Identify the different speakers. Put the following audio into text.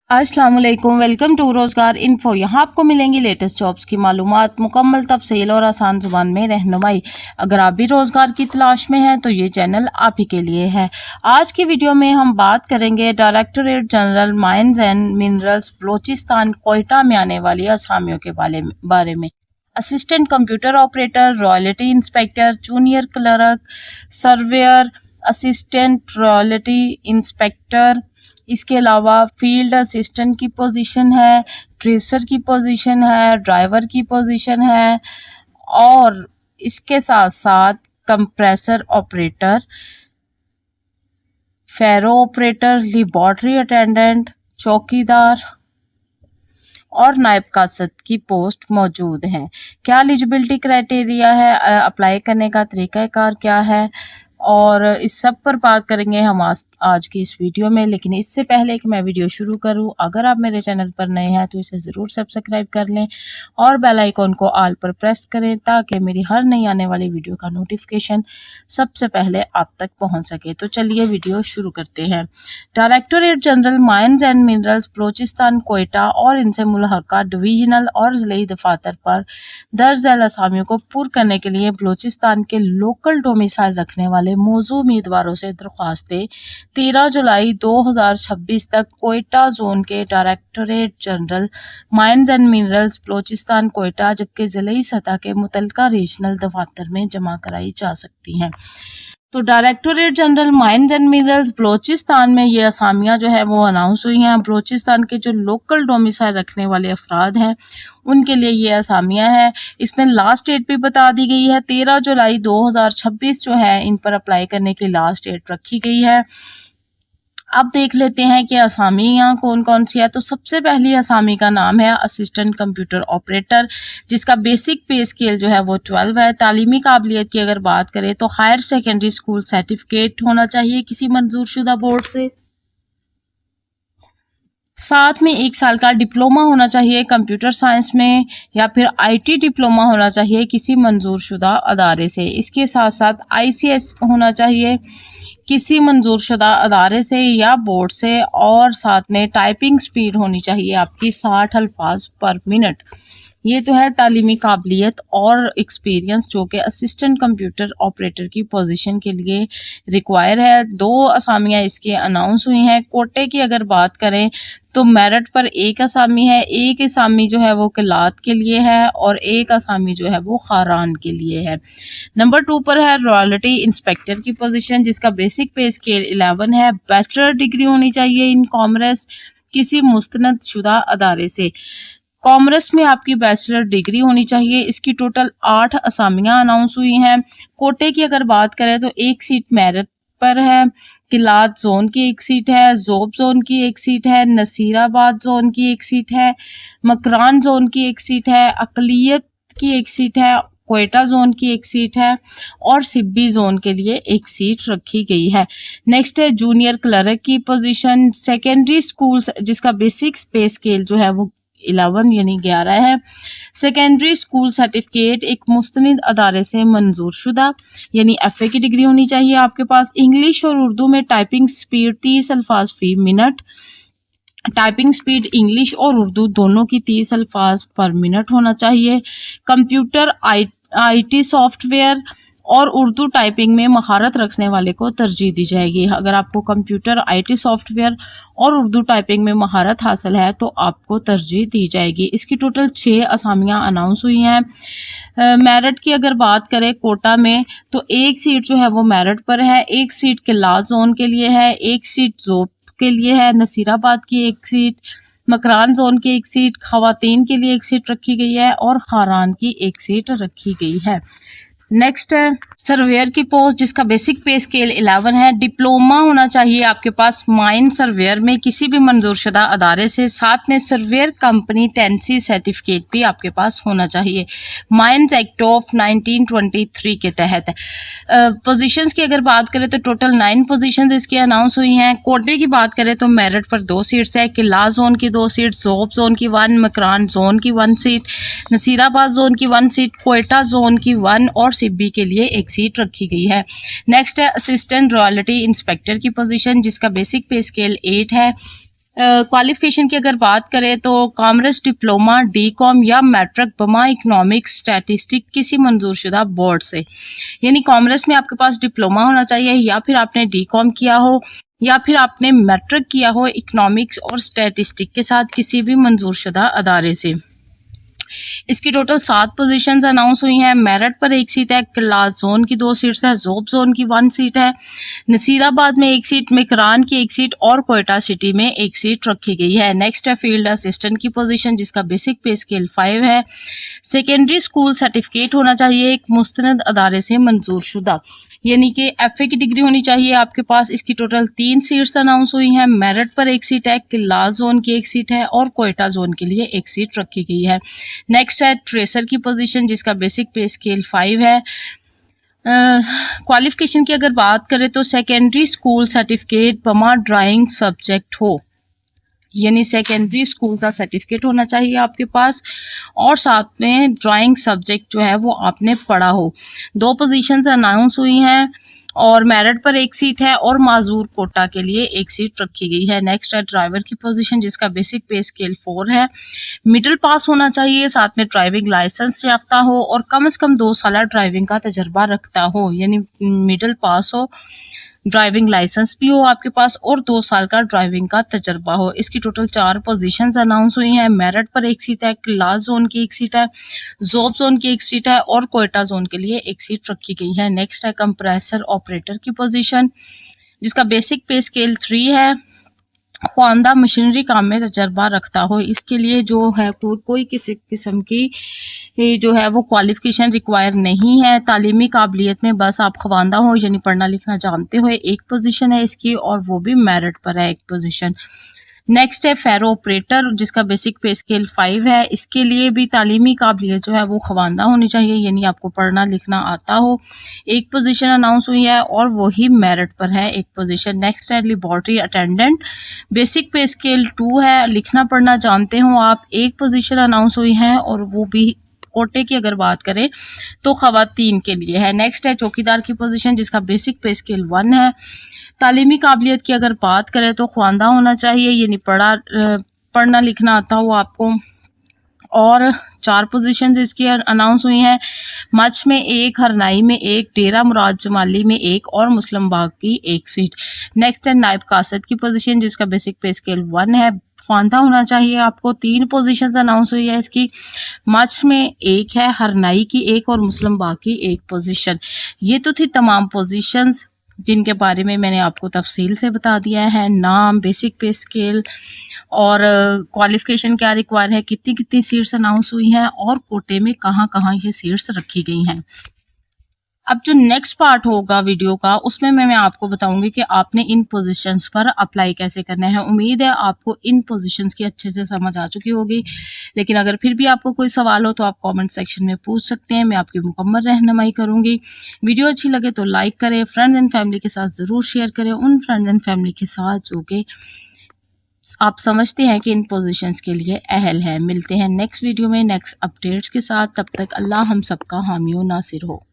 Speaker 1: अस्सलाम वालेकुम, welcome to रोज़गार इन्फो। यहाँ आपको मिलेंगी लेटेस्ट जॉब्स की मालूमात, मुकम्मल तफसील और आसान ज़ुबान में रहनुमाई। अगर आप भी रोज़गार की तलाश में हैं तो ये चैनल आप ही के लिए है। आज की वीडियो में हम बात करेंगे directorate general mines and minerals Balochistan Quetta में आने वाली असामियों के बारे में। Assistant computer operator, royalty inspector, junior clerk, surveyor, assistant royalty inspector, इसके अलावा फील्ड असिस्टेंट की पोजीशन है, ट्रेसर की पोजीशन है, ड्राइवर की पोजीशन है और इसके साथ साथ कंप्रेसर ऑपरेटर, फेरो ऑपरेटर, लेबोरेटरी अटेंडेंट, चौकीदार और नायब कासद की पोस्ट मौजूद हैं। क्या एलिजिबिलिटी क्राइटेरिया है, अप्लाई करने का तरीक़ाकार क्या है और इस सब पर बात करेंगे हम आज की इस वीडियो में। लेकिन इससे पहले कि मैं वीडियो शुरू करूं, अगर आप मेरे चैनल पर नए हैं तो इसे ज़रूर सब्सक्राइब कर लें और बेल आइकॉन को ऑल पर प्रेस करें ताकि मेरी हर नई आने वाली वीडियो का नोटिफिकेशन सबसे पहले आप तक पहुंच सके। तो चलिए वीडियो शुरू करते हैं। Directorate general mines and minerals Balochistan Quetta और इनसे मुल्हका डिवीजनल और ज़िले दफातर पर दर्ज झैल असामियों को पूर्ण करने के लिए बलूचिस्तान के लोकल डोमिसाइल रखने वाले मौजूद उम्मीदवारों से दरख्वास्तें 13 जुलाई 2026 तक कोयटा जोन के directorate general mines and minerals Balochistan Quetta जबकि ज़िली सतह के मुतल्लिका रीजनल दफातर में जमा कराई जा सकती हैं। तो directorate general mines and minerals Balochistan में ये असामियाँ जो है वो अनाउंस हुई हैं। बलूचिस्तान के जो लोकल डोमिसाइल रखने वाले अफराद हैं उनके लिए ये असामियाँ हैं। इसमें लास्ट डेट भी बता दी गई है, 13 जुलाई 2026 जो है इन पर अप्लाई करने की लास्ट डेट रखी गई है। अब देख लेते हैं कि असामी यहाँ कौन कौन सी है। तो सबसे पहली असामी का नाम है असिस्टेंट कंप्यूटर ऑपरेटर, जिसका बेसिक पे स्केल जो है वो 12 है। तालीमी काबिलियत की अगर बात करें तो हायर सेकेंडरी स्कूल सर्टिफिकेट होना चाहिए किसी मंजूर शुदा बोर्ड से, साथ में 1 साल का डिप्लोमा होना चाहिए कंप्यूटर साइंस में या फिर IT डिप्लोमा होना चाहिए किसी मंजूर शुदा अदारे से। इसके साथ साथ ICS होना चाहिए किसी मंजूर शुदा अदारे से या बोर्ड से और साथ में टाइपिंग स्पीड होनी चाहिए आपकी 60 अल्फाज पर मिनट। ये तो है तालीमी काबिलियत और एक्सपीरियंस जो कि असिस्टेंट कंप्यूटर ऑपरेटर की पोजीशन के लिए रिक्वायर है। 2 असामियाँ इसके अनाउंस हुई हैं। कोटे की अगर बात करें तो मेरिट पर 1 असामी है, 1 असामी जो है वो किलात के लिए है और 1 असामी जो है वो खारान के लिए है। नंबर 2 पर है रॉयल्टी इंस्पेक्टर की पोजीशन, जिसका बेसिक पे स्केल 11 है। बैचलर डिग्री होनी चाहिए इन कॉमर्स किसी मुस्तनद शुदा अदारे से। कॉमर्स में आपकी बैचलर डिग्री होनी चाहिए। इसकी टोटल 8 असामियाँ अनाउंस हुई हैं। कोटे की अगर बात करें तो 1 सीट मेरिट पर है, किलात जोन की 1 सीट है, जोब जोन की 1 सीट है, नसीराबाद जोन की 1 सीट है, मकरान जोन की 1 सीट है, अकलियत की 1 सीट है, कोयटा जोन की 1 सीट है और सिब्बी जोन के लिए 1 सीट रखी गई है। नेक्स्ट है जूनियर क्लर्क की पोजीशन, सेकेंडरी स्कूल जिसका बेसिक पे स्केल जो है वो 11 यानी 11 है। सेकेंडरी स्कूल सर्टिफिकेट एक मुस्तनिद अदारे से मंजूर शुदा यानी FA की डिग्री होनी चाहिए आपके पास। इंग्लिश और उर्दू में टाइपिंग स्पीड 30 अल्फाज फी मिनट। टाइपिंग स्पीड इंग्लिश और उर्दू दोनों की 30 अल्फाज पर मिनट होना चाहिए। कंप्यूटर IT सॉफ्टवेयर और उर्दू टाइपिंग में महारत रखने वाले को तरजीह दी जाएगी। अगर आपको कंप्यूटर IT सॉफ्टवेयर और उर्दू टाइपिंग में महारत हासिल है तो आपको तरजीह दी जाएगी। इसकी टोटल 6 असामियाँ अनाउंस हुई हैं। मेरिट की अगर बात करें कोटा में तो 1 सीट जो है वो मेरिट पर है, 1 सीट किला जोन के लिए है, 1 सीट जोब के लिए है, नसीराबाद की 1 सीट, मकरान जोन की 1 सीट, खवातीन के लिए 1 सीट रखी गई है और खारान की 1 सीट रखी गई है। नेक्स्ट है सर्वेयर की पोस्ट, जिसका बेसिक पे स्केल 11 है। डिप्लोमा होना चाहिए आपके पास माइन सर्वेयर में किसी भी मंजूर शुदा अदारे से, साथ में सर्वेयर कंपनी टेंसी सर्टिफिकेट भी आपके पास होना चाहिए माइंस एक्ट ऑफ 1923 के तहत। पोजीशंस की अगर बात करें तो टोटल 9 पोजीशंस इसकी अनाउंस हुई हैं। कोटे की बात करें तो मेरिट पर 2 सीट्स है, किला जोन की 2 सीट, जोब जोन की 1, मकरान जोन की 1 सीट, नसीराबाद जोन की 1 सीट, कोयटा जोन की 1 और सिब्बी के लिए 1 सीट रखी गई है। नेक्स्ट है असिस्टेंट रॉयल्टी इंस्पेक्टर की पोजीशन, जिसका बेसिक पे स्केल 8 है। क्वालिफिकेशन की अगर बात करें तो कॉमर्स डिप्लोमा डी कॉम या मैट्रिक बमा इकोनॉमिक्स स्टैटिस्टिक किसी मंजूरशुदा बोर्ड से, यानी कॉमर्स में आपके पास डिप्लोमा होना चाहिए या फिर आपने डी कॉम किया हो या फिर आपने मैट्रिक किया हो इकोनॉमिक्स और स्टैटिस्टिक के साथ किसी भी मंजूरशुदा अदारे से। इसकी टोटल 7 पोजीशंस अनाउंस हुई हैं। मेरिट पर 1 सीट है, क्लास जोन की 2 सीट्स है, जोब जोन की 1 सीट है, नसीराबाद में 1 सीट, मेकरान की 1 सीट और कोयटा सिटी में 1 सीट रखी गई है। नेक्स्ट है फील्ड असिस्टेंट की पोजीशन जिसका बेसिक पे स्केल 5 है। सेकेंडरी स्कूल सर्टिफिकेट होना चाहिए एक मुस्तनद अदारे से मंजूर शुदा, यानी कि एफए की डिग्री होनी चाहिए आपके पास। इसकी टोटल 3 सीट्स अनाउंस हुई हैं। मेरिट पर 1 सीट है, क्लास जोन की 1 सीट है और कोयटा जोन के लिए 1 सीट रखी गई है। नेक्स्ट है ट्रेसर की पोजीशन जिसका बेसिक पे स्केल 5 है। क्वालिफिकेशन की अगर बात करें तो सेकेंडरी स्कूल सर्टिफिकेट बमा ड्राइंग सब्जेक्ट हो, यानी सेकेंडरी स्कूल का सर्टिफिकेट होना चाहिए आपके पास और साथ में ड्राइंग सब्जेक्ट जो है वो आपने पढ़ा हो। 2 पोजीशंस अनाउंस हुई हैं और मेरिट पर 1 सीट है और माजूर कोटा के लिए 1 सीट रखी गई है। नेक्स्ट है ड्राइवर की पोजीशन जिसका बेसिक पे स्केल 4 है। मिडिल पास होना चाहिए, साथ में ड्राइविंग लाइसेंस याफ्ता हो और कम से कम 2 साल ड्राइविंग का तजर्बा रखता हो, यानी मिडिल पास हो, ड्राइविंग लाइसेंस भी हो आपके पास और 2 साल का ड्राइविंग का तजर्बा हो। इसकी टोटल 4 पोजीशंस अनाउंस हुई हैं। मेरिट पर 1 सीट है, क्लास जोन की 1 सीट है, जोब जोन की 1 सीट है और कोयटा जोन के लिए 1 सीट रखी गई है। नेक्स्ट है कंप्रेसर ऑपरेटर की पोजीशन जिसका बेसिक पे स्केल 3 है। ख्वानदा मशीनरी काम में तजर्बा रखता हो, इसके लिए जो है कोई किसी किस्म की जो है वो क्वालिफिकेशन रिक्वायर नहीं है। तालीमी काबिलियत में बस आप ख्वानदा हो यानी पढ़ना लिखना जानते हो, 1 पोजीशन है इसकी और वो भी मेरिट पर है 1 पोजीशन। नेक्स्ट है फेरो ऑपरेटर जिसका बेसिक पे स्केल 5 है। इसके लिए भी तालीमी काबिलियत जो है वो ख्वानदा होनी चाहिए, यानी आपको पढ़ना लिखना आता हो। 1 पोजीशन अनाउंस हुई है और वही मेरिट पर है 1 पोजीशन। नेक्स्ट है लेबोरेटरी अटेंडेंट, बेसिक पे स्केल 2 है, लिखना पढ़ना जानते हो आप। 1 पोजीशन अनाउंस हुई है और वो भी कोटे की अगर बात करें तो खवातीन के लिए है। नेक्स्ट है चौकीदार की पोजीशन जिसका बेसिक पे स्केल 1 है। तालीमी काबिलियत की अगर बात करें तो ख्वानदा होना चाहिए, यानी पढ़ना लिखना आता हो आपको। और 4 पोजीशंस इसकी अनाउंस हुई हैं। मच में 1, हरनाई में 1, डेरा मुराद जमाली में 1 और मुस्लिम बाग की 1 सीट। नेक्स्ट है नायब कासद की पोजीशन जिसका बेसिक पे स्केल 1 है। ख्वानदा होना चाहिए आपको। 3 पोजीशंस अनाउंस हुई है इसकी। मच में 1 है, हरनाई की 1 और मुस्लिम बाग की 1 पोजीशन। ये तो थी तमाम पोजीशंस जिनके बारे में मैंने आपको तफसील से बता दिया है, नाम, बेसिक पे स्केल और क्वालिफिकेशन क्या रिक्वायर है, कितनी कितनी सीट्स अनाउंस हुई हैं और कोटे में कहाँ कहाँ ये सीट्स रखी गई हैं। अब जो नेक्स्ट पार्ट होगा वीडियो का उसमें मैं आपको बताऊंगी कि आपने इन पोजीशंस पर अप्लाई कैसे करना है। उम्मीद है आपको इन पोजीशंस की अच्छे से समझ आ चुकी होगी, लेकिन अगर फिर भी आपको कोई सवाल हो तो आप कमेंट सेक्शन में पूछ सकते हैं, मैं आपकी मुकम्मल रहनुमाई करूंगी। वीडियो अच्छी लगे तो लाइक करें, फ्रेंड्स एंड फैमिली के साथ ज़रूर शेयर करें, उन फ्रेंड्स एंड फैमिली के साथ जो कि आप समझते हैं कि इन पोजीशंस के लिए अहल है। मिलते हैं नेक्स्ट वीडियो में नेक्स्ट अपडेट्स के साथ, तब तक अल्लाह हम सबका हामी व नासिर हो।